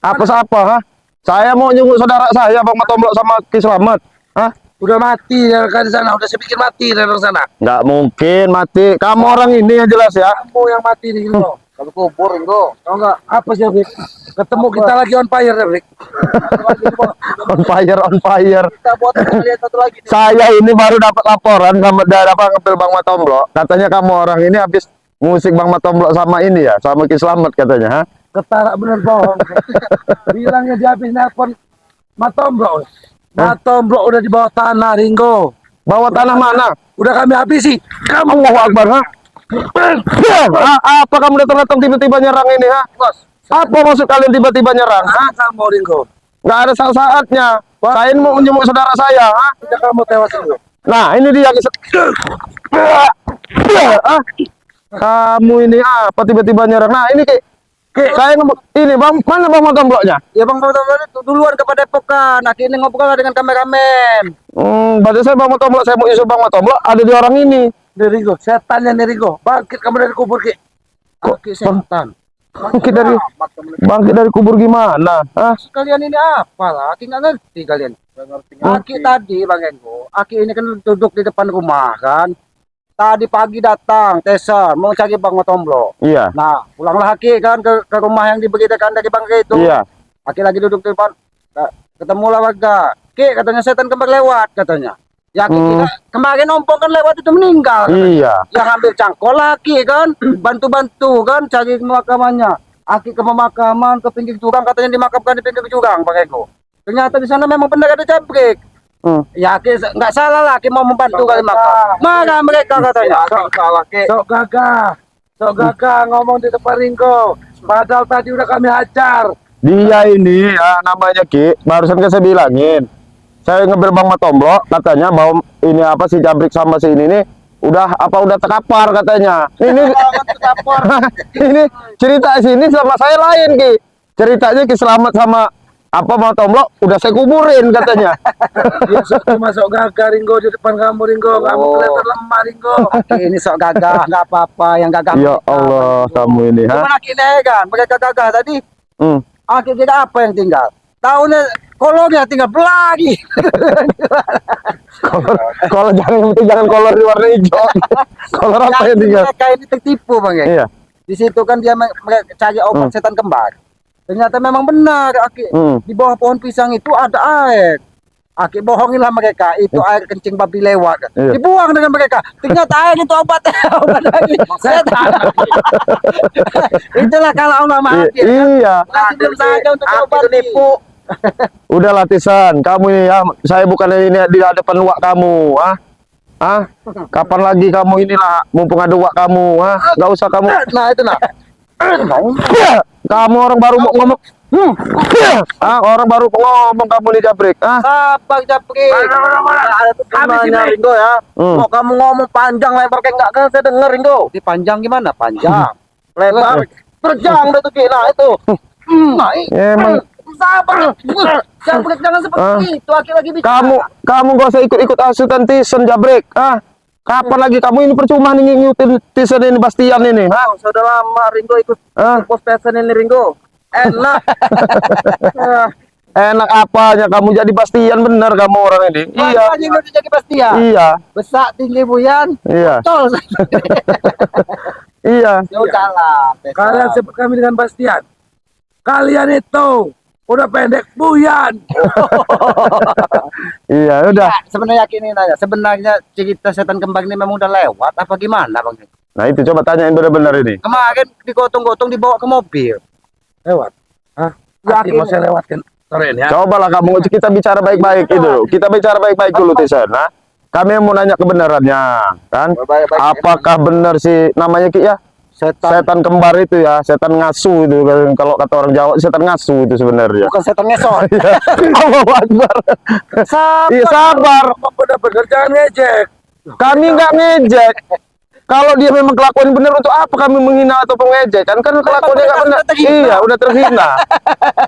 Apa siapa, ha? Saya mau nyunguk saudara saya, Bang Matomblok sama Ki Slamet. Hah? Udah mati ya kan di sana, udah saya bikin mati dari sana. Nggak mungkin mati. Kamu orang ini yang jelas ya. Kamu yang mati nih Ringo. Kalau kubur Ringo. Tahu nggak? Apa sih Rick? Ketemu kita lagi on fire ya Rick. On fire, on fire. Kita buat lihat satu lagi. Saya ini baru dapat laporan sama daerah ngambil Bang Matomblok. Katanya kamu orang ini habis musik Bang Matomblok sama ini ya, sama Ki Slamet katanya, ha? Ketara bener bohong. Bilangnya dia habis nelpon Matomblok. Matomblok udah di bawah tanah Ringo. Bawa tanah mana? Udah kami habisi. Kamu Allahu Akbar, ha? Apa kamu datang-datang tiba-tiba nyerang ini, ha? bos. Apa maksud kalian tiba-tiba nyerang, ha? Kamu Ringo. Nggak ada saat-saatnya. Saya ini mau menyembuh saudara saya, ha? Udah kamu tewas Ringo. Nah, ini dia. Kamu ini apa tiba-tiba nyerang? Nah, ini saya ini Bang, mana Bang Matombloknya? Ya Bang Matomblok itu duluan kepada Depok kan. Nah, ini ngobrol dengan kameramen. Berarti saya Bang Matomblok, saya mau isu Bang Matomblok, ada di orang ini. Ringo, setannya nih Ringo. Bangkit kamu dari kubur Ki. Bangkit setan. Bangkit dari kubur gimana? Ah, Kalian ini apa lah? Aki nggak ngerti kalian. Aki tadi Bang Ringo. Aki ini kan duduk di depan rumah kan. Tadi pagi datang Teser mau cari Bang Matomblok. iya. Nah, pulanglah Aki kan ke rumah yang diberitakan dari Bang itu. Iya. Aki lagi duduk di depan. Ketemulah warga. Ki katanya setan kembar lewat katanya. Ya kita kemarin ompong kan lewat itu meninggal katanya. Iya. Yang ambil cangkol laki kan, bantu-bantu kan cari pemakamannya. Aki ke pemakaman ke pinggir jurang, katanya dimakamkan di pinggir jurang Bang Eko. Ternyata di sana memang benar ada jabrik. Ya Aki nggak salah lah, Aki mau membantu kali makam. Mana mereka katanya? Sok gagah ngomong di depan Ringko. Padahal tadi udah kami hajar. Dia ini ya, namanya Ki, barusan kan saya bilangin. Saya ngebel Bang Matomblok, katanya mau ini apa si jabrik sama si ini nih udah terkapar katanya. Ini ini cerita sini sama saya lain Ki. Ceritanya Ki Slamet sama apa Matomblok udah saya kuburin katanya. Dia masuk gagah Ringgo di depan kamu Ringgo. Kamu kelihatan lemah Ringgo. Ini sok gagah nggak apa-apa, yang gagah. Ya Allah, kamu ini ha. Gimana Ki kan? Mereka gagah tadi. Akhirnya apa yang tinggal? Tahunnya kolornya tinggal belagi. Kolor jangan kolor di warna hijau. Kolor apa yang tinggal? Mereka ini tertipu Bang ya. Iya. Di situ kan dia cari obat setan kembar. Ternyata memang benar Aki. Di bawah pohon pisang itu ada air. Aki bohonginlah mereka, itu air kencing babi lewat. Iya. Dibuang dengan mereka. Ternyata air itu obat lagi. Setan. Itulah kalau Allah maha adil. Iya. Belum saja untuk obat nipu. Udah latihan, kamu ini ya, saya bukan ini di depan wak kamu, kapan lagi kamu inilah, mumpung ada wak kamu, nggak usah kamu. Nah itu nah. Kamu orang baru mau ngomong, orang baru ngomong kamu di jabrik, Sabar jabrik. Gimana Ringo ya? Mau kamu ngomong panjang lebar kayak nggak kan saya denger Ringo. Di panjang gimana? Panjang, lebar, terjang itu Ki. Nah itu. Nah, emang. Sabar. Jangan seperti itu. Aki lagi bicara. Kamu gak usah ikut-ikut asutan Tison jabrik, kapan lagi kamu ini percuma nih ngikutin Tison ini Bastian ini, Sudah lama Ringo ikut pos Tison ini Ringo. Enak. Enak apanya kamu jadi Bastian bener kamu orang ini. Iya. Ringo jadi Bastian. Iya. Besak tinggi buyan. Iya. Betul. Iya. Ya udahlah. Kalian sebut kami dengan Bastian. Kalian itu udah pendek buyan. Iya, udah. Sebenarnya ini nanya, sebenarnya cerita setan kembar ini memang udah lewat apa gimana Bang? Nah itu coba tanyain benar-benar ini. Kemarin digotong-gotong dibawa ke mobil. Lewat. Yakin mau saya lewatkan keren ya. Cobalah kamu, kita bicara baik-baik itu. Kita bicara baik-baik dulu Tison. Kami mau nanya kebenarannya, kan? Apakah benar sih namanya Ki ya? Setan kembar itu ya, setan ngasu itu kalau kata orang Jawa, setan ngasu itu sebenarnya. Bukan setan ngesot. Allahu Akbar. Iya sabar. Benar-benar jangan ngejek. Kami nggak ngejek. Kalau dia memang kelakuan benar, untuk apa kami menghina atau mengejek? Kan kelakuannya nggak benar. Iya, udah terhina.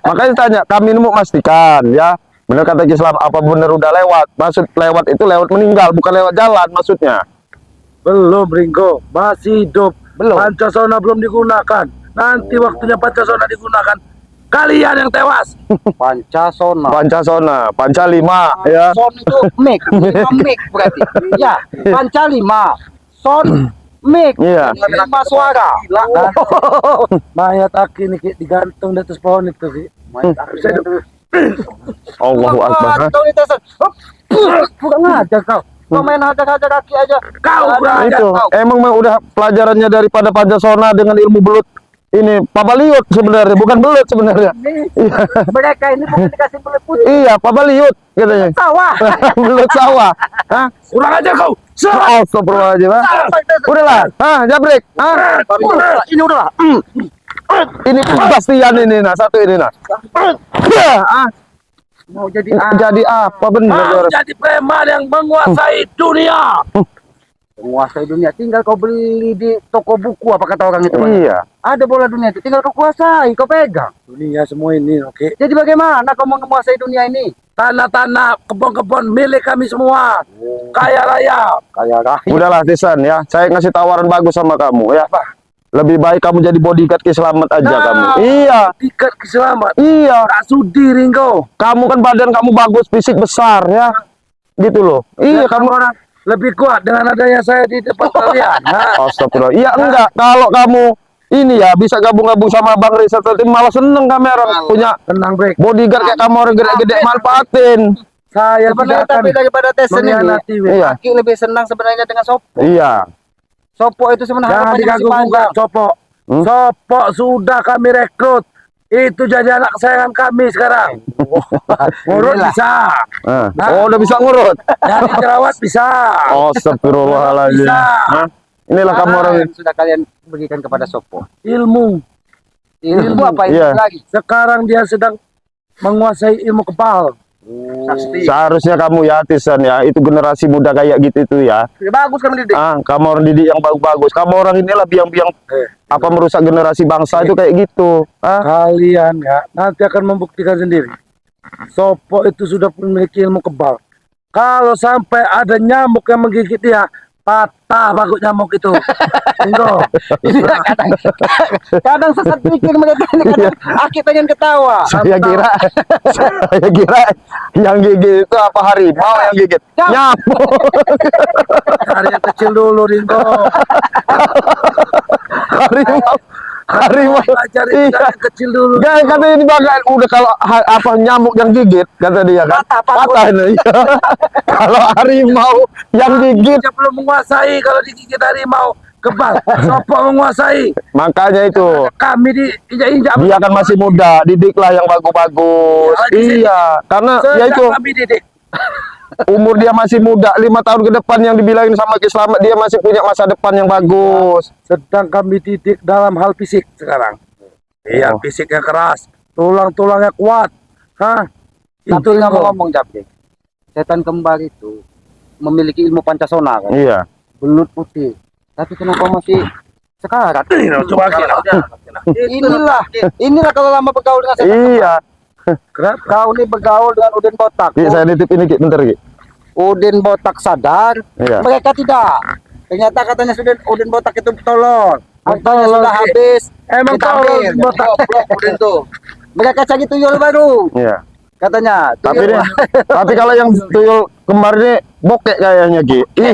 Makanya tanya, kami ini mau pastikan ya. Benar kata Islam, apa benar udah lewat? Maksud lewat itu lewat meninggal, bukan lewat jalan maksudnya. Belum Ringo, masih hidup. Belum. Pancasona belum digunakan. Nanti waktunya Pancasona digunakan, Kalian yang tewas. Pancasona. Pancasona, Pancalima, ya. Son itu mik, mik berarti. Ya, Pancalima. Son mik. Iya. 5 suara. Mayat Aki nih Ki, digantung di atas pohon itu Ki. Mayat Aki Allahu Akbar. Kau itu kurang ajar kau. Kau main hajar-hajar kaki aja. Kau kurang ajar. Itu emang udah pelajarannya daripada Pancasona dengan ilmu belut ini Pabaliut sebenarnya, bukan belut sebenarnya. Iya. Mereka ini bukan dikasih belut putih. Iya, Pabaliut katanya. Sawah. Belut sawah. Hah? Kurang ajar kau. Astagfirullahaladzim. Ha? Udahlah. Jabrik. Ini udahlah. Ini kepastian ini nah, satu ini nah. Mau jadi Jadi apa benar? Mau jadi preman yang menguasai dunia. penguasai dunia. Tinggal kau beli di toko buku apa kata orang itu. Iya. Ada bola dunia itu tinggal kau kuasai, kau pegang. Dunia semua ini, oke. Jadi bagaimana kau mau menguasai dunia ini? Tanah-tanah, kebun-kebun milik kami semua. Kaya raya. Kayak rahim. Udahlah Tisan ya. Saya ngasih tawaran bagus sama kamu ya. Lebih baik kamu jadi bodyguard Selamat aja Nah. kamu. Iya. Tiket selamat. Iya. Tak sudi Ringo. Kamu kan badan kamu bagus, fisik besar ya. Gitu loh. Iya, kamu orang lebih kuat dengan adanya saya di depan kalian. Nah, Astagfirullah. Iya enggak, kalau kamu ini ya bisa gabung-gabung sama Bang Rizal Tim malah seneng kami orang punya tenang break. bodyguard kayak kamu orang gede-gede manfaatin. Saya Sebenarnya tidak akan tapi daripada tes ini, mengkhianati. Iya. Aki lebih senang sebenarnya dengan Sopo. Iya. Sopo itu sebenarnya Jangan harapannya masih diganggu panjang. gugat Sopo. Sopo sudah kami rekrut. Itu jadi anak kesayangan kami sekarang. Ngurut Inilah. bisa. Oh, udah bisa ngurut. Jadi jerawat bisa. Astagfirullahaladzim. Bisa. Hah? Inilah kamu orang yang sudah kalian berikan kepada Sopo. Ilmu. Ilmu apa itu Iya. lagi? Sekarang dia sedang menguasai ilmu kebal. Sakti. seharusnya kamu ya Tisan ya, itu generasi muda kayak gitu itu ya. Bagus kan mendidik. Kamu orang didik yang bagus-bagus. Kamu orang inilah biang-biang apa merusak generasi bangsa itu kayak gitu. Kalian ya nanti akan membuktikan sendiri. Sopo itu sudah memiliki ilmu kebal. Kalau sampai ada nyamuk yang menggigit dia, patah bagus nyamuk itu. Ringo. Kadang sesat pikir mereka ini kadang Aki pengen ketawa. Saya kira yang gigit itu apa harimau yang gigit? Nyamuk. Cari yang kecil dulu Ringo. Harimau. Cari Iya. yang kecil dulu. Gak, kata ini bagan udah kalau apa nyamuk yang gigit kata dia kan patah ini. Iya. Kalau harimau yang gigit Dia belum menguasai kalau digigit harimau kebal. Sopo menguasai. makanya itu Kami diinjak-injak. dia kan masih muda, didiklah yang bagus-bagus. Iya, karena ya itu Kami didik. umur dia masih muda, 5 tahun ke depan yang dibilangin sama Ki Slamet dia masih punya masa depan yang bagus. Sedang kami didik dalam hal fisik sekarang. Iya, fisiknya keras, tulang-tulangnya kuat. Hah? Tapi Itu nggak Ringo. mau ngomong Japri. Setan kembar itu memiliki ilmu Pancasona kan. Iya. Belut putih. Tapi kenapa masih sekarat? Coba Inilah kalau lama bergaul dengan setan. Iya. Kenapa? Kau ini bergaul dengan Udin Botak. Ki, saya nitip ini Ki, bentar Ki. Udin Botak sadar, Iya. mereka tidak. Ternyata katanya sudah Udin Botak itu tolol. Hartanya Tolol, sudah Ki. habis. Emang ditambil. tolol Udin Botak. Goblok Udin tuh. Mereka cari tuyul baru. Iya. Katanya. Tapi tuyul. nih, tapi kalau yang tuyul kembar ini bokek kayaknya Ki. Iya.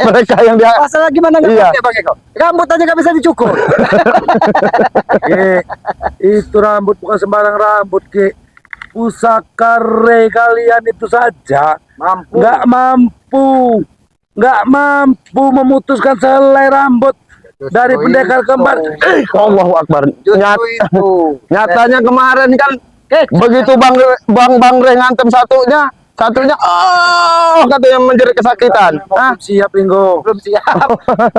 Mereka yang dia Masalah gimana nggak Iya. pakai pakai kau? Rambut aja nggak bisa dicukur. Itu rambut bukan sembarang rambut, Ki. Pusaka re kalian itu saja Mampu. nggak mampu memutuskan selai rambut dari pendekar kembar. Allahu Akbar. Justru itu. Nyatanya kemarin kan begitu Bang Re ngantem satunya katanya menjerit kesakitan. Belum siap, Ringo. Belum siap.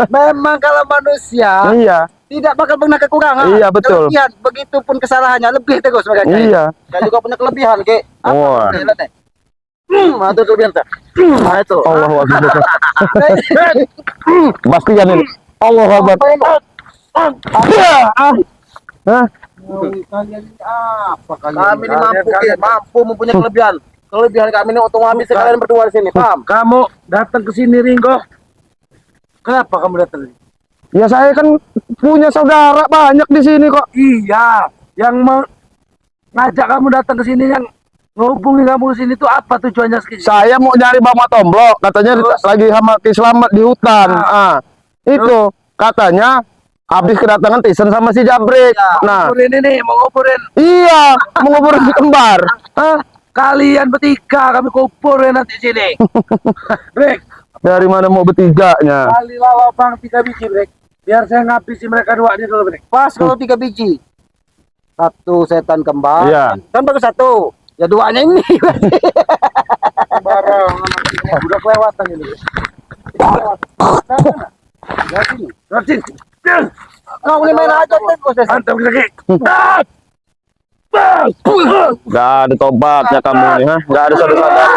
Memang kalau manusia Iya, tidak bakal pernah kekurangan. Iya, betul. Kelebihan, begitupun kesalahannya lebih terus mereka. iya. Saya juga punya kelebihan, Ki. Wah. Itu kelebihan saya. Nah, itu. Allahu Akbar. Bastian ini. Allahu Akbar. Hah? Kalian ini apa kalian? Kami ini Kalian- mampu, Ki. kalian- Mampu mempunyai kelebihan. Kelebihan kami ini untuk habis kalian berdua di sini, paham? Kamu datang ke sini, Ringo. Kenapa kamu datang? Ya saya kan punya saudara banyak di sini kok. Iya, yang ngajak kamu datang ke sini yang ngehubungi kamu ke sini tuh apa tujuannya sekali? Saya mau nyari Bang Matomblo, katanya lagi sama Ki Slamet di hutan. Itu katanya habis kedatangan Tyson sama si Jabrik. Nah, Nguburin ini mau nguburin iya, mau ngubur si kembar. kalian bertiga, kami kuburin nanti sini. Brek, Dari mana mau bertiganya? kali lalau bang 3 biji Brek. Biar saya ngabisi mereka dua ini dulu Brek. Pas kalau 3 biji. 1 setan kembar. Iya. Kan baru 1. Ya 2-nya ini. Barang udah kelewatan ini. Brek. Ya sini. Ngerti? Kau boleh main aja kan proses. Mantap lagi. Gak ada tobatnya kamu nih, ha? Gak ada sadar-sadar.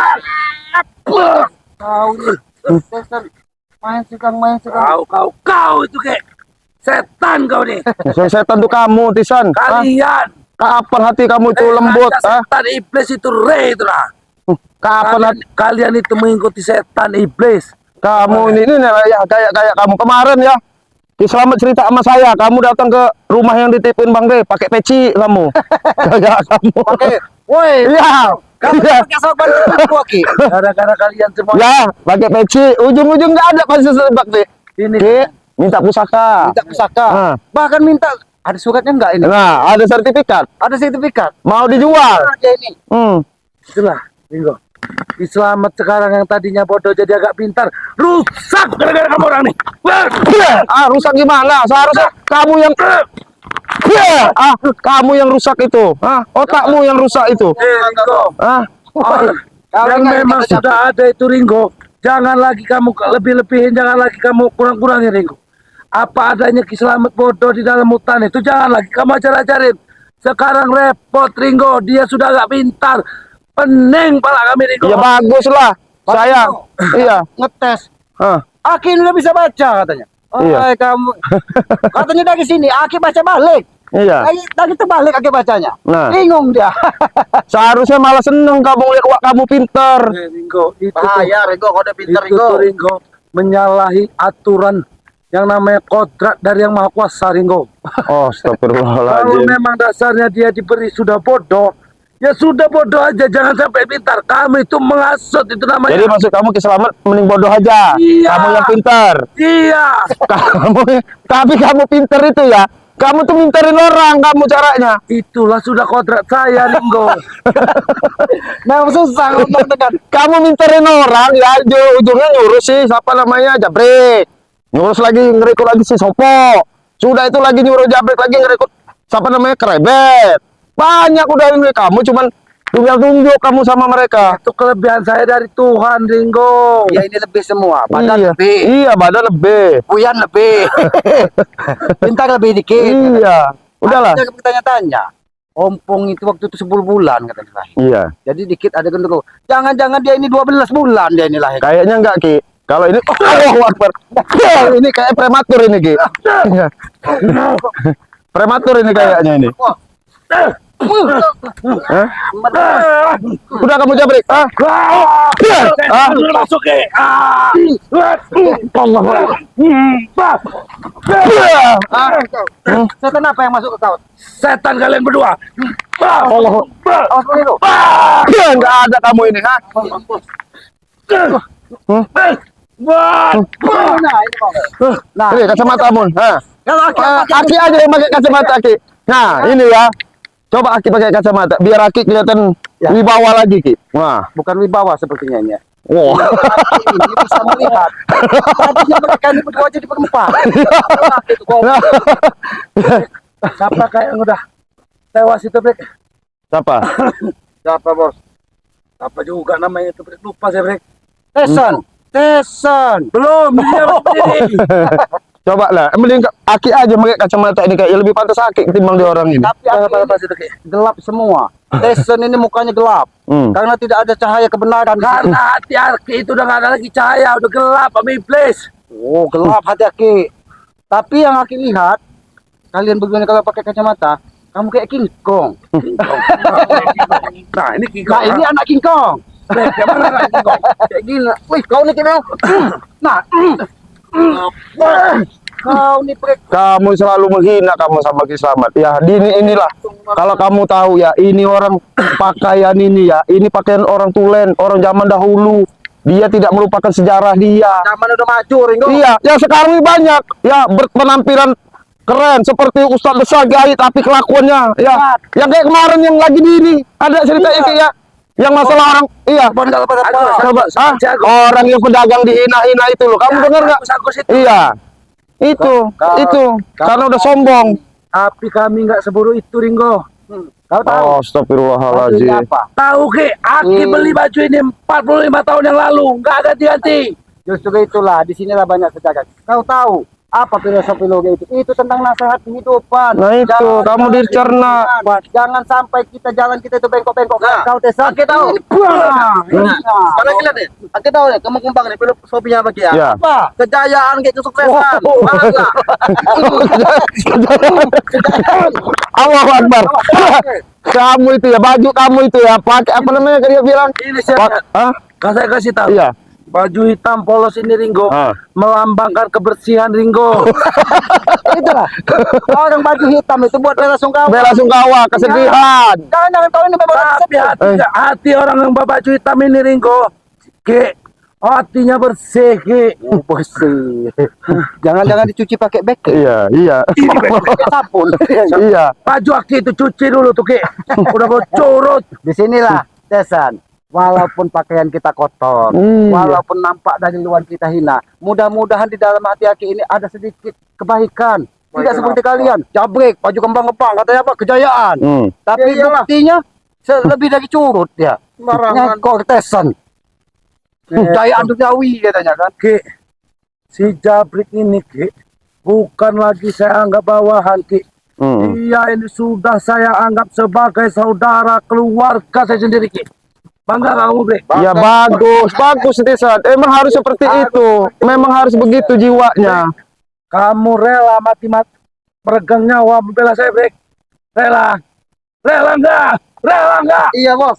Kau nih. Setan main sekarang. Kau itu kayak setan kau nih. Yang setan tuh kamu, Tisan. Hah? Kalian. Kapan hati kamu itu lembut? Ngajak Ha? setan iblis itu Re itu lah. Kapan hati Kalian itu mengikuti setan iblis. kamu ini ya kayak kamu kemarin ya? Ki Slamet cerita sama saya, kamu datang ke rumah yang ditipin Bang De, pakai peci kamu. Kayak kamu. Oke. Woi, Iya. kamu Iya. pakai sopan gua Ki. Gara-gara kalian semua Ya, pakai peci, ujung-ujung nggak ada pasti sebab deh. ini. Ki, minta pusaka. Minta pusaka. Ah. Bahkan minta ada suratnya enggak ini? Nah, ada sertifikat. Ada sertifikat. Mau dijual. Aja ini. Itulah, Ringo. Selamat sekarang yang tadinya bodoh jadi agak pintar. Rusak gara-gara kamu orang nih. Rusak gimana? Seharusnya kamu yang kamu yang rusak itu. Otakmu yang rusak itu. Ringo. Yang memang sudah ada itu Ringo. Jangan lagi kamu lebih-lebihin, jangan lagi kamu kurang-kurangin Ringo. Apa adanya Ki Slamet bodoh di dalam hutan itu jangan lagi kamu ajar-ajarin. Sekarang repot Ringo, dia sudah agak pintar. Pening pala kami Ringo. Ya bagus lah. Saya iya. Ngetes. Hah. Aki udah bisa baca katanya. Iya. Hai kamu. Katanya dari sini Aki baca balik. Iya. Lagi terbalik Aki bacanya. Nah. Bingung dia. Seharusnya malah seneng kamu lihat wak kamu pinter. Ringo, itu Bahaya Ringo, kau udah pintar itu Ringo. tuh, Ringo menyalahi aturan yang namanya kodrat dari yang maha kuasa Ringo. Oh, Kalau astagfirullahaladzim. memang dasarnya dia diberi sudah bodoh, ya sudah bodoh aja, jangan sampai pintar. Kami itu mengasut itu namanya. Jadi maksud kamu Ki Slamet mending bodoh aja. Iya. Kamu yang pinter. Iya. Tapi kamu pinter itu ya. Kamu tuh minterin orang kamu caranya. Itulah sudah kodrat saya Ringo. Nah, susah ngomong dengan. Kamu minterin orang ya ujungnya nyuruh sih siapa namanya Jabrik. Nyuruh lagi ngerekrut lagi si Sopo. Sudah itu lagi nyuruh Jabrik lagi ngerekrut siapa namanya Krebet. Banyak udah ini kamu cuman tunjuk kamu sama mereka. Itu kelebihan saya dari Tuhan Ringo. Ya ini lebih semua. Badan Iya. lebih. Iya, badan lebih. Puyan lebih. Pintar lebih dikit. Iya. Udahlah. Ada bertanya-tanya. Ompong itu waktu itu 10 bulan katanya. Iya. Jadi dikit ada gendut. Jangan-jangan dia ini 12 bulan dia ini lahir. Kayaknya enggak, Ki. Kalau ini Allahu Akbar. Ini kayak prematur ini, Ki. Iya. Prematur ini kayaknya ini. Hah? Udah kamu Jabrik. Masuk ke. Setan apa yang masuk ke kau? Setan kalian berdua. Allah. Oh, seperti itu. Enggak ada kamu ini, ha? Nah, ini kau. Nah, Ini kacamatamu, ha? kalau Aki aja yang pakai kacamata, Ki. Nah, ini ya. Coba Aki pakai kacamata biar Aki kelihatan Ya. wibawa lagi, Ki. Wah. bukan wibawa sepertinya ini. Wow. Ini bisa melihat. Tadinya mereka ini berdua jadi berempat. Nah, itu kau. Siapa kayak yang udah tewas itu Brek? Siapa? Siapa bos? Apa juga namanya itu Brek? Lupa saya Brek. Teson. Belum, dia berdiri. Coba lah, mending Aki aja pakai kacamata ini kayak lebih pantas Aki ketimbang di orang ini. Tapi Apa itu Ki? gelap semua. Teson ini mukanya gelap. Karena tidak ada cahaya kebenaran. Karena hati Aki itu udah gak ada lagi cahaya, udah gelap sama iblis. Oh, gelap hati Aki. Tapi yang Aki lihat, kalian begini kalau pakai kacamata, kamu kayak King Kong. Nah ini King Nah, ini anak King Kong. Brek, yang mana anak King Kong? Kayak gini. Wih, kau nih kira. Nah, Kau nih Brek. Kamu selalu menghina kamu sama Ki Slamet. Ya, inilah. Kalau kamu tahu ya, ini orang pakaian ini ya, ini pakaian orang Tulen, orang zaman dahulu. Dia tidak melupakan sejarah dia. Zaman udah maju, Ringo. Iya, ya sekarang ini banyak ya berpenampilan keren seperti Ustadz besar Gaib tapi kelakuannya ya yang kayak kemarin yang lagi di ini ada cerita itu ya yang masalah orang iya orang yang pedagang dihina-hina itu loh kamu dengar nggak? Iya itu karena udah sombong. Tapi kami nggak seburu itu, Ringo. Kau tahu? Oh, astagfirullahaladzim. Tahu ke? Aki beli baju ini 45 tahun yang lalu, nggak ganti-ganti. Justru itulah, di sinilah banyak kejadian. Kau tahu apa filosofi logo itu? Itu tentang nasihat kehidupan. Nah itu, kamu dicerna. Jangan sampai kita jalan kita itu bengkok-bengkok. Nah, Kau tesan. Aki tahu. Sekarang kita nih, Aki tahu nih, kamu kembang nih filosofinya apa ya? Ya. Apa? Kejayaan kayak kesuksesan. Paham nggak? Allahu Akbar. Kamu itu ya, baju kamu itu ya, pakai apa namanya dia bilang? Ini saya saya kasih tahu. Iya. Baju hitam polos ini, Ringo, melambangkan kebersihan, Ringo. Itulah. Orang baju hitam itu buat bela sungkawa. Bela sungkawa, kesedihan. Jangan kau ini Tapi hati orang yang baju hitam ini, Ringo, ke hatinya bersih, ke. Bersih. Jangan dicuci pakai bek. Iya. Pakai sabun. Iya. Baju Aki itu cuci dulu tuh, ke. Udah bocor. Di sinilah, Tesan. Walaupun pakaian kita kotor, walaupun nampak dari luar kita hina, mudah-mudahan di dalam hati Aki ini ada sedikit kebaikan. Tidak seperti kalian, jabrik, baju kembang-kembang, katanya apa? Kejayaan. Tapi buktinya lebih dari curut ya. Ngekor Tesan. Kejayaan duniawi katanya kan. Ki, si Jabrik ini, Ki, bukan lagi saya anggap bawahan, Ki. Dia ini sudah saya anggap sebagai saudara keluarga saya sendiri, Ki. Bangga kamu, Bre? Ya bagus Tesan. Emang harus seperti itu. Memang harus begitu jiwanya. Kamu rela mati-mati meregang nyawa membela saya, Bre? Rela enggak? Iya bos.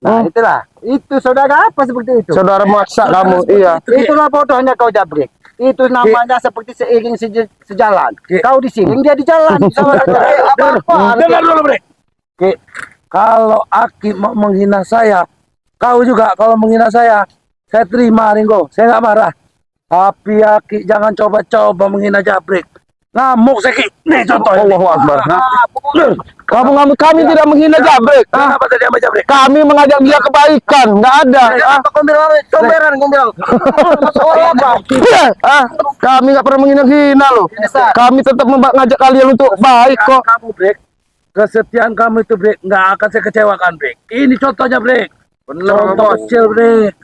Nah itulah, itu saudara apa seperti itu? Saudara maksa kamu, iya. Itulah bodohnya kau Jabrik. Itu namanya seperti seiring sejalan. Kau di sini, dia di jalan. Apa-apa. Dengar dulu, Bre. Kalau Aki mau menghina saya, kau juga kalau menghina saya terima, Ringo. Saya nggak marah. Tapi Aki jangan coba-coba menghina Jabrik. Ngamuk saya, Ki. Nih contohnya. Allahu Akbar. Kami tidak menghina Jabrik. Kenapa tadi sama Jabrik? Kami mengajak dia kebaikan, nggak ada. Comberan. Kami nggak pernah menghina loh. Kami tetap mengajak kalian untuk baik kok. Kamu, Brek. Kesetiaan kamu itu, Brek, nggak akan saya kecewakan, Brek. Ini contohnya, Brek. Contoh kecil, Brek.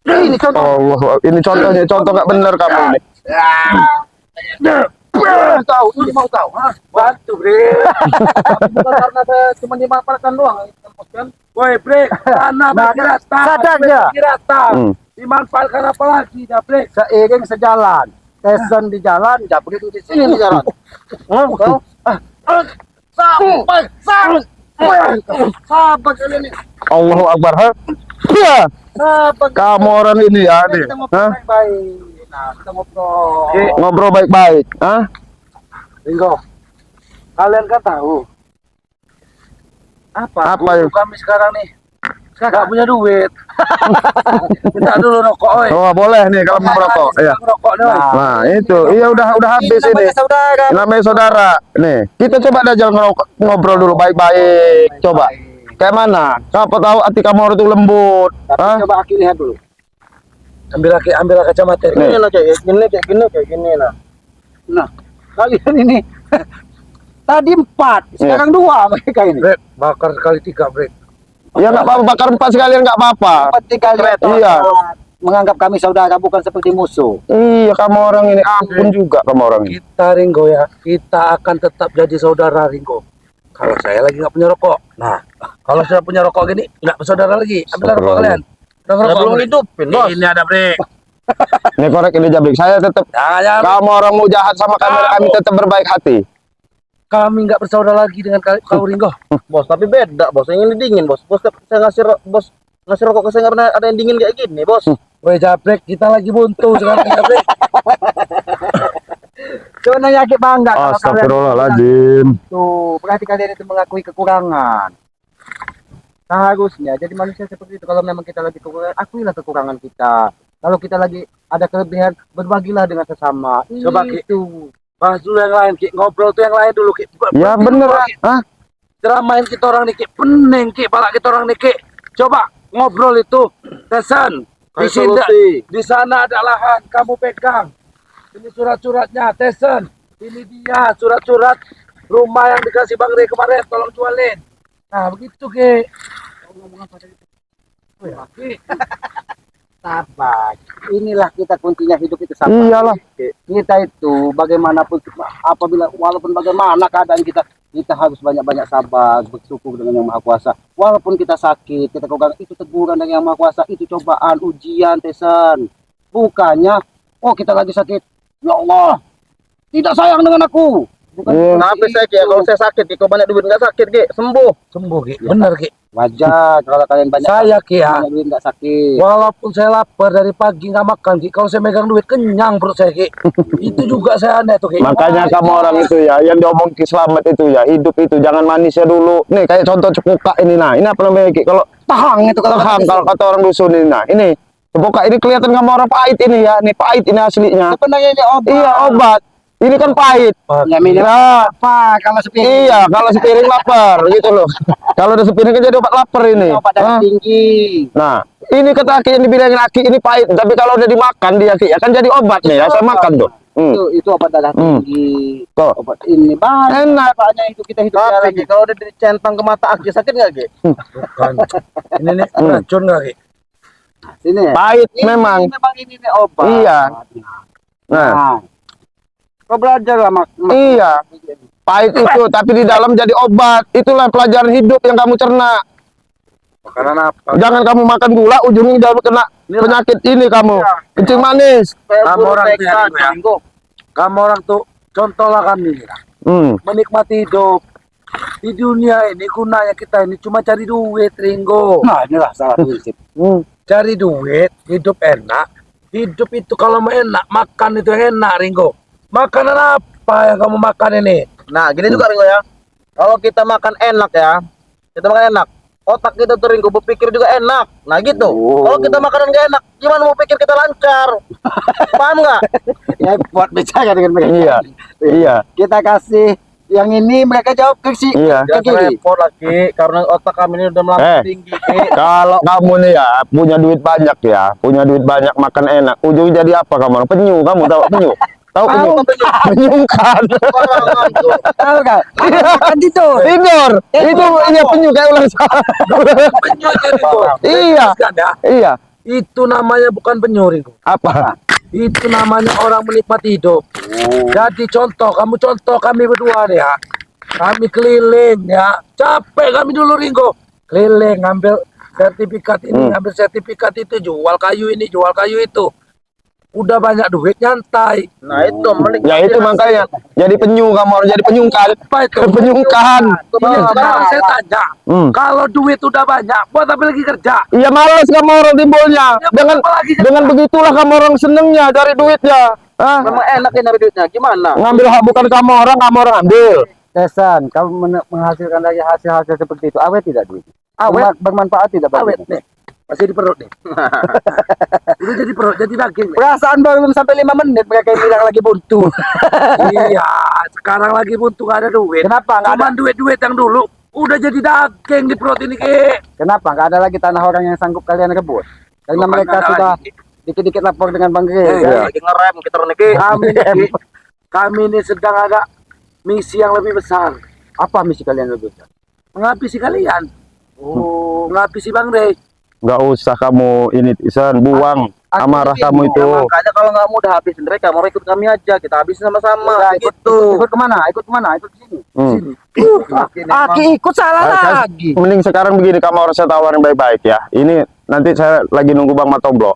Ini contoh. Ini contohnya, contoh nggak benar kamu ini. Tahu, ini mau tahu. Bantu, Brek. Bukan karena saya cuma dimanfaatkan doang. Woi, Brek, tanah bagi rata. Sadar dia. Bagi rata. Dimanfaatkan apa lagi, dah, Brek? Seiring sejalan. Tesan di jalan, Jabrik di sini di jalan. Sampai kali ini. Allahu Akbar. Ya. Kamu orang ini ya, nih. Kita ngobrol baik-baik. Nah, kita ngobrol. Ngobrol baik-baik. Ringo, kalian kan tahu apa yang kami sekarang nih nggak punya duit. Minta dulu rokok, oi. Oh, boleh nih kalau mau merokok. Iya. Rokok nih, oi. Nah, itu. Iya udah habis ini. Namanya saudara. Nih, kita coba aja ngobrol dulu baik-baik. Coba. Kayak mana? Siapa tahu hati kamu orang itu lembut. Tapi coba Aki lihat dulu. Ambil kacamata. Gini lah kayak gini lah. Nah, kalian ini tadi 4, sekarang 2 mereka ini. Brek, bakar sekali 3, Brek. Ya nggak apa-apa, bakar 4 sekalian nggak apa-apa. Seperti kalian Iya. menganggap kami saudara bukan seperti musuh. Iya, kamu orang ini ampun juga kamu orang ini. Kita, Ringo, ya, kita akan tetap jadi saudara, Ringo. Kalau saya lagi nggak punya rokok, nah, kalau saya punya rokok gini, nggak bersaudara lagi. Ambil rokok kalian. Saya belum hidupin, bos. Ini ada, Brek. Ini korek ini Jabrik. Saya tetap kamu orang mau jahat sama kami tetap berbaik hati. Kami nggak bersaudara lagi dengan kau, Ringo. Bos, tapi beda, bos. Yang ini dingin, bos. Saya ngasih rokok ke saya karena ada yang dingin kayak gini, bos. Woi, Jabrik, kita lagi buntu sekarang, Jabrik. Sebenarnya Aki bangga kalau kalian Astagfirullahaladzim. tuh. Berarti kalian itu mengakui kekurangan. Seharusnya jadi manusia seperti itu. Kalau memang kita lagi kekurangan, akuilah kekurangan kita. Kalau kita lagi ada kelebihan, berbagilah dengan sesama. Coba, Ki. Itu. Bahas dulu yang lain, Ki. Ngobrol tuh yang lain dulu, Ki. Ya bener. Hah? Ceramain kita orang nih, Ki. Pening, Ki. Palak kita orang nih, Ki. Coba ngobrol itu. Tesan. Di sini, di sana ada lahan. Kamu pegang. Ini surat-suratnya. Tesan. Ini dia surat-surat rumah yang dikasih Bang Rey kemarin. Tolong jualin. Nah, begitu, Ki. Ngomong apa tadi? Oh ya, Ki. Sabar. Inilah kita kuncinya hidup itu sabar. Iyalah. Kita itu bagaimanapun apabila walaupun bagaimana keadaan kita harus banyak-banyak sabar, bersyukur dengan Yang Maha Kuasa. Walaupun kita sakit, kita kekurangan, itu teguran dari Yang Maha Kuasa, itu cobaan, ujian, Tesan. Bukannya oh kita lagi sakit. Ya Allah, tidak sayang dengan aku. Bukan Kenapa saya Ki? Kalau saya sakit, Ki, kau banyak duit nggak sakit, Ki, sembuh. Sembuh, Ki. Bener, Ki. wajar kalau kalian banyak Saya, Ki, ya. banyak duit nggak sakit. Walaupun saya lapar dari pagi nggak makan, Ki. Kalau saya megang duit kenyang perut saya, Ki. Itu juga saya aneh tuh, Ki. Makanya kamu orang itu ya, yang diomong Ki Slamet itu ya, hidup itu jangan manisnya dulu. Nih kayak contoh cepuka ini, nah ini apa namanya Ki? Kalau Tahang itu kalau taham, kalau kata orang dusun ini, nah ini cepuka ini kelihatan kamu orang pahit ini ya, nih pahit ini aslinya. sebenarnya ini obat. Iya obat, ini kan pahit. Ya minum Nah, apa kalau sepiring? iya kalau sepiring lapar gitu loh. Kalau udah sepiring kan jadi obat lapar ini. Obat darah Hah? tinggi. Nah, ini kata Aki yang dibilangin Aki ini pahit, tapi kalau udah dimakan dia Ki, ya kan jadi obat nih ya, saya makan tuh. Itu obat darah tinggi. Tuh. Obat ini banyak. Enak. Banyak itu kita hidup Tapi jalan. Ki, kalau udah dicentang ke mata Aki sakit nggak, Ki? Bukan. Ini nih racun nggak, Ki? Sini. Pahit Ini memang. memang ini nih obat. Iya. Nah, Nah. Kau belajar lah iya. Pahit itu, tapi di dalam jadi obat. Itulah pelajaran hidup yang kamu cerna. Makanan apa? Jangan kamu makan gula, ujungnya jadi kena penyakit ini kamu. Kencing manis. Kamu orang tuh TK, ya, Janggo. Kamu orang tuh contohlah kami. Menikmati hidup. Di dunia ini gunanya kita ini cuma cari duit, Ringo. Nah, inilah salah prinsip. Cari duit, hidup enak. Hidup itu kalau mau enak, makan itu yang enak, Ringo. Makanan apa yang kamu makan ini? Nah, gini juga Ringo ya. Kalau kita makan enak ya, kita makan enak. Otak kita tuh Ringo berpikir juga enak. Nah gitu. Kalau kita makanan gak enak, gimana mau pikir kita lancar? Paham nggak? Ya buat bicara dengan mereka. Iya. Iya. Kita kasih yang ini mereka jawab ke si Iya. ke Jangan kiri. repot lagi, karena otak kami ini udah melangkah tinggi. Ki. Kalau kamu nih ya punya duit banyak ya, punya duit banyak makan enak, ujung jadi apa kamu? Penyu, kamu tahu penyu? Tahu penyu? Penyu kan. Tahu kan? Kan itu. Tidur. Itu iya penyu kayak ulang sarang. Penyu aja, Ringo. Iya. Jelaskan ya. Iya. Itu namanya bukan penyu, Ringo. Apa? Itu namanya orang menikmati hidup. Jadi contoh, kamu contoh kami berdua nih ya. Kami keliling ya. Capek kami dulu, Ringo. Keliling ngambil sertifikat ini, ngambil sertifikat itu, jual kayu ini, jual kayu itu. Udah banyak duit nyantai. Nah itu menikmati. Ya itu makanya jadi penyu kamu harus jadi penyungkan. Apa itu? Penyungkan. Iya, sekarang saya tanya. Hmm. Kalau duit udah banyak, buat apa lagi kerja? Iya males kamu orang timbulnya. Ya, Dengan apa lagi? dengan begitulah kamu orang senengnya cari duitnya. Hah? Memang enak ini dari duitnya. Gimana? Ngambil hak bukan kamu orang ambil. Tesan, kamu menghasilkan lagi hasil-hasil seperti itu. Awet tidak duit? Awet. Bermanfaat tidak Awet bagimu? nih. Masih di perut nih. Udah jadi perut, jadi daging nih. Perasaan baru belum sampai 5 menit mereka bilang lagi buntu. Iya, sekarang lagi buntu gak ada duit. Kenapa nggak ada? Cuman duit-duit yang dulu udah jadi daging di perut ini, Ki. Kenapa? Nggak ada lagi tanah orang yang sanggup kalian rebut. Karena Bukan mereka ada sudah lagi. dikit-dikit lapor dengan Bang Gede. Iya. Lagi ngerem kita orang Ki. Kami ini sedang ada misi yang lebih besar. Apa misi kalian rebut? Menghabisi kalian. Menghabisi Bang Rey. Nggak usah kamu ini Isan buang amarah kamu itu. Ya, makanya kalau nggak mudah habisin mereka, mau ikut kami aja. Kita habisin sama-sama. Udah, Gitu. Ikut kemana? Ikut kemana? Ikut ke sini. Aki ikut salah lagi. Mending sekarang begini kamu harus saya tawarin baik-baik ya. Ini nanti saya lagi nunggu Bang Matomblo.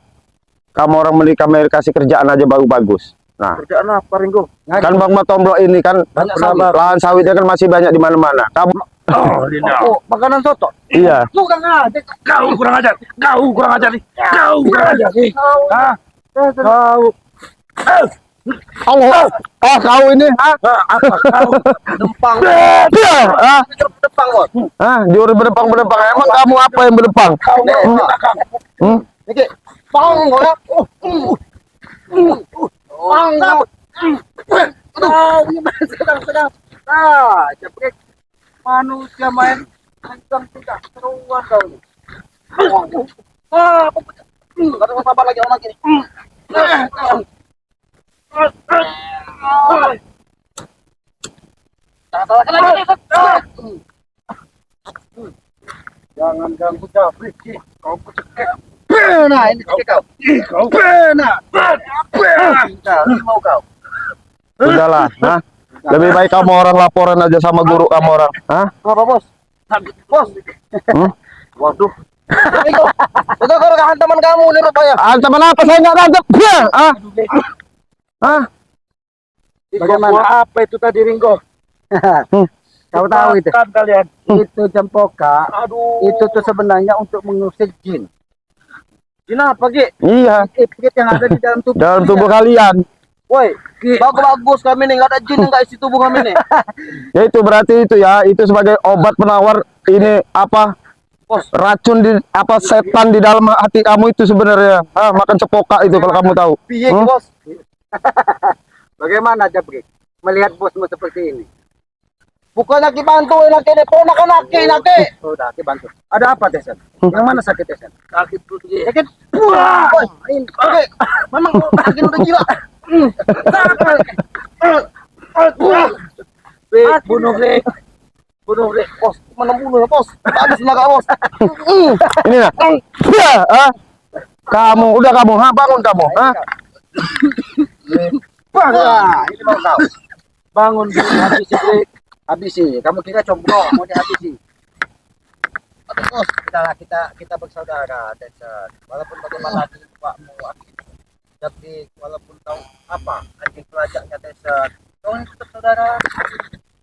Kamu orang menikah kasih kerjaan aja bagus-bagus. Nah, kerjaan apa Ringo? kan Bang Matomblo ini kan Banyak sawit. lahan sawitnya kan masih banyak di mana-mana. Kamu Oh, makanan soto. iya. Bukan aja. Kau kurang ajar. Kau kurang ajar nih. Kau kurang ajar nih. Hah? Kau. Allah. Ah, kau ini, ha? Apa kau? Dempang. Ah, Dempang, bos. juri berdepang. Emang kamu apa yang berdepang? Kau Nek, mau Pak. belakang. Niki, pang, ya. Pang, ya. Ah, ini sedang. Ah, jepret. Manusia main tentang tidak seruan kau ini. Ah, Ada yang sabar lagi orang lagi nih. Jangan ganggu Jabrik. Kau kucekek. nah ini kau. Kau. Nah, ini mau kau. Sudahlah, ha? Lebih baik kamu orang laporan aja sama guru kamu orang, ha? Apa, bos? Bos. Hmm? Waduh. Itu gara-gara hantaman kamu nih rupanya. Ancaman apa saya nggak nangkep? Ah, ah, Bagaimana? Apa itu tadi Ringo? Kau tahu itu? Kan kalian. Itu cempoka. Aduh. Itu tuh sebenarnya untuk mengusir jin. Kenapa, Ki? iya, Ikit yang ada di dalam tubuh. dalam tubuh kalian. Woi, bagus-bagus kami nih, nggak ada jin yang nggak isi tubuh kami nih. Ya itu berarti itu ya, itu sebagai obat penawar ini apa? Bos. Racun di apa setan di dalam hati kamu itu sebenarnya. Ah, makan cepoka itu kalau kamu tahu. Piye, Hmm? bos? Bagaimana Jabrik melihat bosmu seperti ini? Bukannya Ki bantuin laki nih, ponakan laki. Sudah, bantu. Ada apa Tesan? Yang mana sakit Tesan? Sakit perut. Sakit. Wah, ini, oke, memang laki udah gila. Bunuh Rik. Bunuh Rik. Bos, mana bunuh ya, bos? Habis naga, bos. Ini nah. Ya, ah. Kamu udah kamu, ha, bangun kamu, ha? Wah, ini mau kau. Bangun habis Rik. Habisi. Kamu kira combro mau dihabisi. Aduh, bos. Kita bersaudara Tesan. Walaupun bagaimana pakmu tapi walaupun tahu apa anjing pelajaknya Tesan. Kau ini tetap saudara.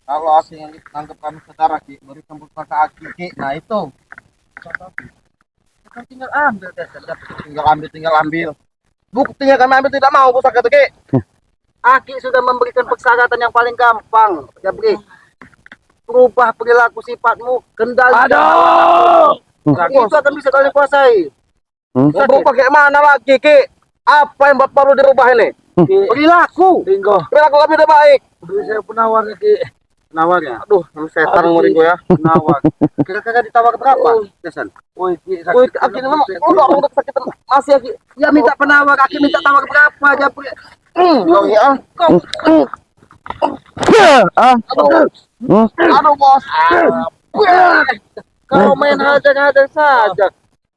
Kalau asing yang anggap kami saudara, Ki, beri sambut mata Aki, Ki. Nah, itu. Kau tinggal ambil Tesan. Tinggal ambil. Buktinya kami ambil tidak mau, bos, kata Ki. Aki sudah memberikan persyaratan yang paling gampang, Jabrik. Berubah perilaku sifatmu, kendali. Aduh. Itu akan bisa kalian kuasai. Mau berubah kayak mana lagi, Ki? Apa yang bapak perlu dirubah ini? Perilaku. Ringo. Perilaku kami udah baik. Beri saya penawarnya Ki. Penawarnya. Aduh, setan Aduh, ngomongin gue ya. Penawar. Kira-kira ditawar berapa, Tesan? Woi Ki. Woi, Aki, memang udah orang udah kesakitan. Masih, Aki. Ya minta penawar, Aki minta tawar berapa, Jabrik? Kau ya. Ya, ah. Aduh, bos. Kau main hajar-hajar saja.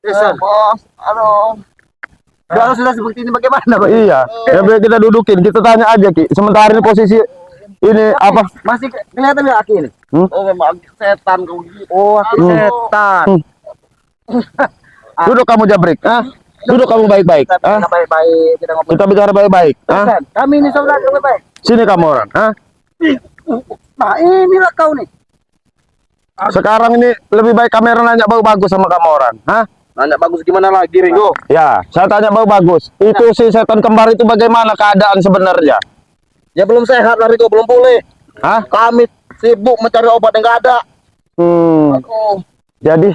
Tesan. Bos. Aduh. Kalau sudah seperti ini bagaimana, Pak? Iya, ya biar kita dudukin, kita tanya aja Ki. Sementara ini posisi ini apa? Masih kelihatan nggak Aki ini? Oh, memang setan kau gitu. Oh, Aki setan. Duduk kamu Jabrik, ah. Duduk kamu baik-baik, ah. Kita baik-baik, kita ngobrol. Kita bicara baik-baik, ah. Tesan, kami ini saudara baik-baik. Sini kamu orang, ah. Nah, inilah kau nih. Sekarang ini lebih baik kamera nanya bau bagus sama kamu orang, ah. Nanya bagus gimana lagi, Ringo? Ya, saya tanya bau bagus. Itu si setan kembar itu bagaimana keadaan sebenarnya? Ya belum sehat lah, Ringo, belum pulih. Hah? Kami sibuk mencari obat yang nggak ada. Oh. Jadi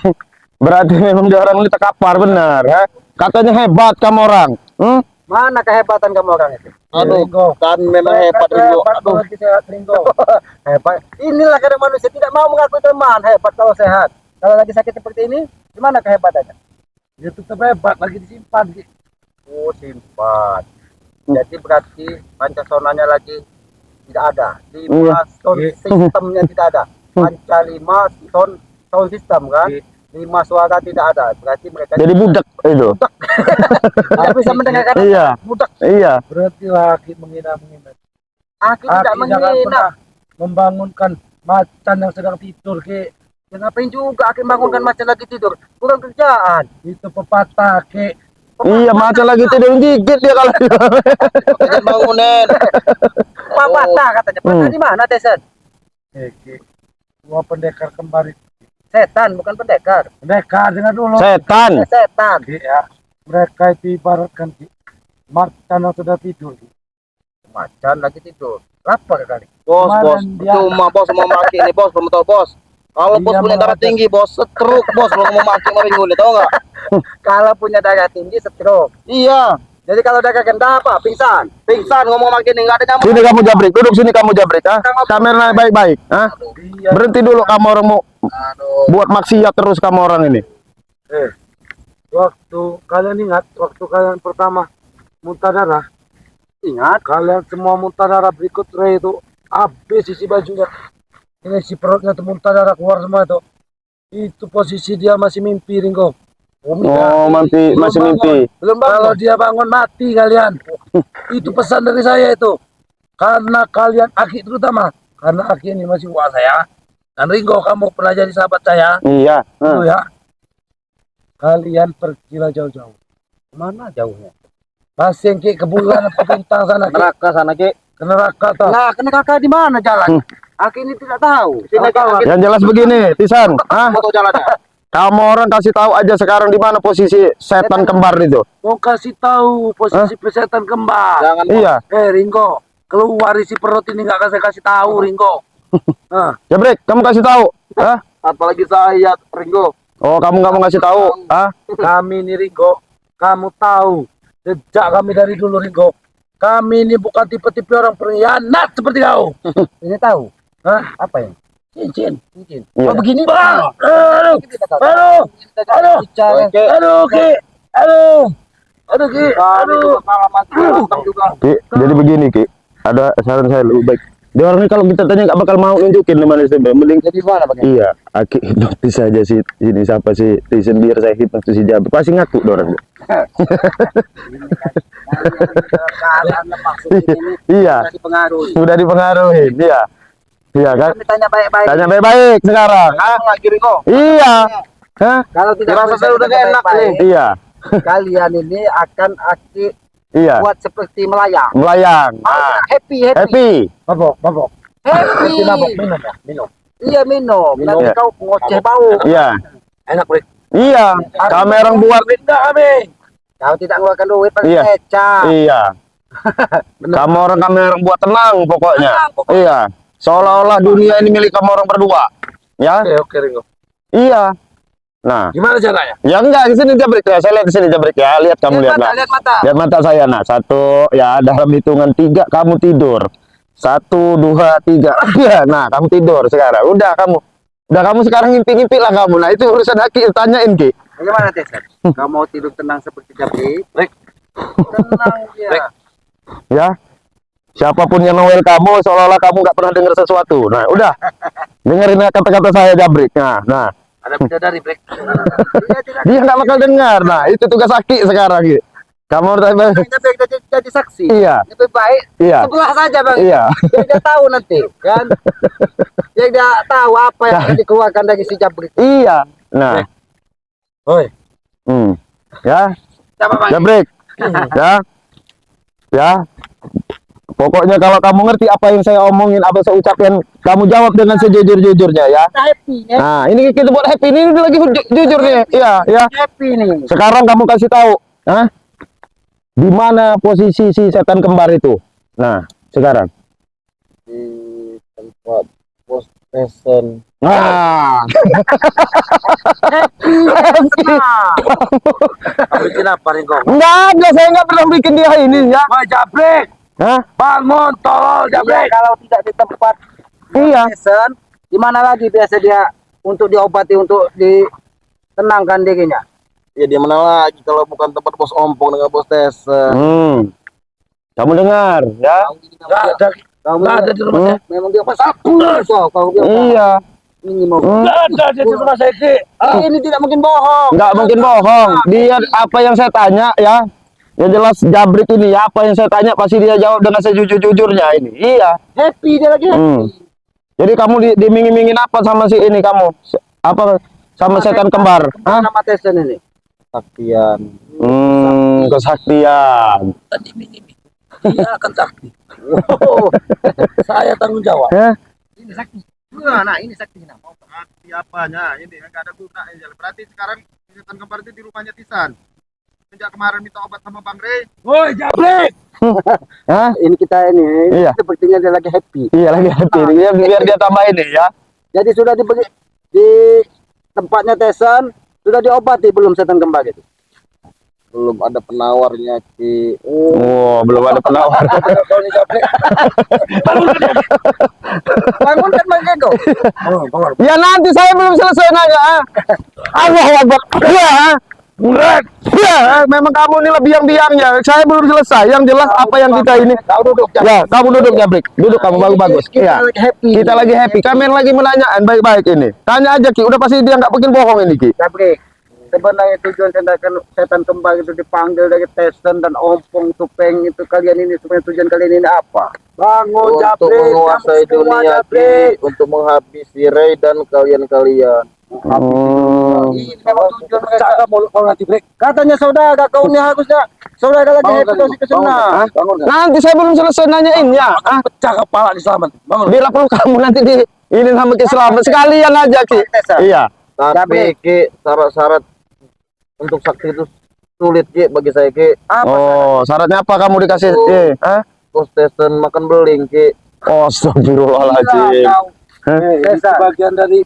berarti memang dia orang ini terkapar benar, ha? Katanya hebat kamu orang. Mana kehebatan kamu orang itu? Aduh, kami memang hebat, Ringo. Aduh, Lagi sehat, Ringo. Hebat. Inilah kadang manusia tidak mau mengakui teman. Hebat kalau sehat. Kalau lagi sakit seperti ini, gimana kehebatannya? Ya tetap hebat lagi disimpan Ki. Oh, simpan. Jadi berarti pancasonanya lagi tidak ada. 5 sound sistemnya tidak ada. Panca 5 sound system kan? 5 suara tidak ada. Berarti mereka Jadi budak itu. tidak bisa mendengarkan. Iya. Budak. Iya. Berarti laki menghina-menghina. Aki tidak Aki jangan menghina. pernah membangunkan macan yang sedang tidur Ki. Ya, ngapain juga Aki bangunkan macan lagi tidur? Kurang kerjaan. Itu pepatah Ki. Iya, macam lagi tidur gigit dia kalau. jangan bangunin. Patah katanya. Patah di mana, Tesan? Ki. Dua pendekar kembar itu. Setan, bukan pendekar. Pendekar dengar dulu. Setan. Setan. Ki, ya. Mereka itu ibaratkan Ki. Macan yang sudah tidur Ki. macan lagi tidur. Lapar kali. Bos, Kemarin bos. dia- Cuma bos mau maki ini bos, belum tahu bos. Kalau bos Iya, punya darah mengatakan- tinggi bos, stroke bos kalau mau maki Maringo ini, tahu nggak? Kalau punya darah tinggi stroke. Iya, Jadi kalau darah rendah apa? Pingsan. pingsan ngomong maki ini nggak ada nyamuk. Sini kamu Jabrik, duduk sini kamu Jabrik, ah. Kamera baik-baik, ah. Iya. Berhenti dulu kamu orang mau Aduh. buat maksiat terus kamu orang ini. Waktu kalian ingat, waktu kalian pertama muntah darah, Ingat. kalian semua muntah darah berikut Ray itu habis isi bajunya. Ini si perutnya tuh muntah darah keluar semua itu. Itu posisi dia masih mimpi Ringo. Oh, masih mimpi. Belum Kalau bangun. dia bangun mati kalian. Itu pesan dari saya itu. Karena kalian Aki terutama, karena Aki ini masih wah saya. Dan Ringo kamu pernah jadi sahabat saya. Iya. Dulu ya. Kalian pergilah jauh-jauh. Mana jauhnya? Pasang ke bulan apa bintang sana Ki. Neraka sana ki. Ke neraka toh. Nah, kena kakak di mana jalan? Aku ini tidak tahu. Sini ki. Yang jelas begini, Tisan, ah. Mau tahu jalannya? Kamu orang kasih tahu aja sekarang di mana posisi setan kembar itu. Mau kasih tahu posisi pesetan kembar. Jangan. Iya. Ringo, keluar isi perut ini nggak kasih tahu Ringo. Nah, Jabrik, kamu kasih tahu. Ah. Apalagi saya Ringo. Oh, kamu nggak mau ngasih tahu. Ah. kami ini Ringo, kamu tahu sejak kami dari dulu Ringo, kami ini bukan tipe-tipe orang pengkhianat seperti kau. Ini tahu. Hah? Apa ini? Cincin. Mungkin. Iya. Oh, begini. Bang, aduh, aduh, aduh, Bicara. aduh, Ki, aduh, aduh, Ki, aduh. Pengalaman juga. Ki, jadi begini Ki, ada saran saya lebih baik. Dia orang ini kalau kita tanya nggak bakal mau nunjukin di mana sih, mending Jadi mana Bang? iya, Aki hipnotis saja sih ini siapa sih Tisen biar saya hipnotis si Jabrik pasti ngaku dia orang. Keadaan maksud ini Iya, sudah dipengaruhi. udah dipengaruhi, iya, iya kan? Kami tanya baik-baik. Tanya baik-baik sekarang, ah? Lagi Ringo. Iya, hah? Kalau tidak Dirasa bisa saya udah kita enak baik-baik, Iya, kalian ini akan iya, buat seperti melayang. melayang, ah, Happy. happy, Mabok, mabok. Happy. Mabok, minum ya, minum. Iya minum. Nanti Iya. kau ngoceh bau. iya, Enak, Brik. iya, kami orang buat, Beda kami. Kau tidak mengeluarkan duit pasti Iya. kecap. iya, kami orang buat tenang pokoknya, iya, seolah-olah dunia ini milik kamu orang berdua, ya, Oke, Ringo. iya, nah, Gimana caranya? ya enggak di sini Jabrik ya, saya lihat di sini Jabrik ya, lihat kamu lihat lah. Lihat mata. Lihat mata saya, nah satu ya dalam hitungan 3 kamu tidur, 1, 2, 3 ya, nah kamu tidur sekarang, udah kamu sekarang ngimpi-ngimpi lah kamu, nah itu urusan Aki tanyain Ki. Bagaimana Tesan? Kau mau tidur tenang seperti Jabrik? Brik. Tenang ya. Brik. Ya, siapapun yang Noel kamu seolah-olah kamu nggak pernah dengar sesuatu, nah udah dengerin kata-kata saya Jabrik, nah Ada bidadari, Brik. Dia tidak dia nggak bakal dengar, nah itu tugas Aki sekarang Ki. Kamu harus jadi saksi. iya, Lebih baik iya, sebelah saja Bang. iya, Biar dia tahu nanti kan. Biar dia tahu apa yang akan dikeluarkan dari si Jabrik. iya, nah, Oi, ya. Siapa Bang? Jabrik, ya, pokoknya kalau kamu ngerti apa yang saya omongin, apa saya ucapkan, kamu jawab dengan sejujur-jujurnya ya. Kita happy ya. Nah, ini kita buat happy ini lagi jujur nih, iya, ya. Happy nih. Sekarang kamu kasih tahu, di mana posisi si setan kembar itu? Nah, sekarang. Di tempat pos station. Nah, kamu bikin apa, Ringo? enggak ada, saya nggak pernah bikin dia ini ya. Wah, Jabrik. Hah? Bangun, tolol, Iya, Jabrik. kalau tidak di tempat Iya. Tesan, di mana lagi biasa dia untuk diobati, untuk ditenangkan dirinya? Ya di mana lagi kalau bukan tempat pos ompong dengan pos station. Kamu dengar ya? Nggak ada, Kau nggak ada di rumah saya. memang dia pas aku kau dia Iya. minimum. Nggak ada di rumah saya, Ki. Ini tidak mungkin bohong. Nggak mungkin bohong. Dia apa yang saya tanya ya, ya jelas Jabrik ini ya, apa yang saya tanya pasti dia jawab dengan sejujur-jujurnya ini. Iya. Happy dia lagi. Jadi kamu dimingin-mingin apa sama si ini kamu? Apa sama setan kembar? Hah? Nama Tesan ini. Saktian. Kesaktian. Tadi mini. Dia akan sakti. Saya tanggung jawab. Hah? Ini sakti. Nah, ini sakti nama. Sakti apanya? Ini nggak ada gunanya. Berarti sekarang setan kembar itu di rumahnya Tisan. Sejak kemarin minta obat sama Bang Rey. Woi, Jabrik. Hah? Ini kita ini Iya. sepertinya dia lagi happy. Iya lagi hati. Biar dia tambahin nih ya. Jadi sudah diberi di tempatnya tesan, sudah diobati belum setan kembang itu? Belum ada penawarnya, Ki. Oh, belum ada penawar. Bangun kan Bang Ego. Ya nanti saya belum selesai nanya. Allahu Akbar. Ya. Bulat. Ya, memang kamu ini lebih yang biangnya. Saya belum selesai. Yang jelas apa yang kita ini. Kau duduk Ya, kamu duduk ya, Brik. Duduk kamu bagus-bagus. Kita Ya. lagi happy. Kita lagi happy. Kami lagi menanyaan baik-baik ini. Tanya aja Ki, udah pasti dia nggak bikin bohong ini Ki. Jabrik. Sebenarnya tujuan setan kembang itu dipanggil dari tesan dan ompong tupeng itu kalian ini sebenarnya tujuan kalian ini apa? Bangun Untuk Jabrik, menguasai kamu semua, dunia, Jabrik. Ki. Untuk menghabisi Rey dan kalian-kalian. Ini memang tujuan mereka. Cara mulut kau nanti, Brik. Katanya saudara kau ini harusnya saudara lagi happy kau sih kesenang. Nanti saya belum selesai nanyainnya. Ah, Pecah kepala di Selamat. Bangun. bila perlu kamu nanti di ini sama Ki Selamat sekalian aja Ki. Iya. Tapi Ki, syarat-syarat untuk sakti itu sulit Ki bagi saya Ki. Oh, syaratnya apa kamu dikasih? Hah? Kostesan makan beling Ki. Oh, astagfirullahaladzim. Itu bagian dari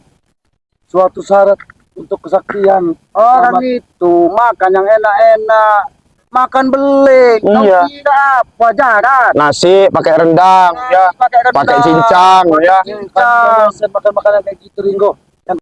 suatu syarat untuk kesaktian. Orang itu makan yang enak-enak, makan beling, kau Iya. tidak apa jaran. Nasi pakai rendang, ya. Pakai rendang, Pakai cincang, ya. cincang. Makan makanan kayak gitu, Ringo.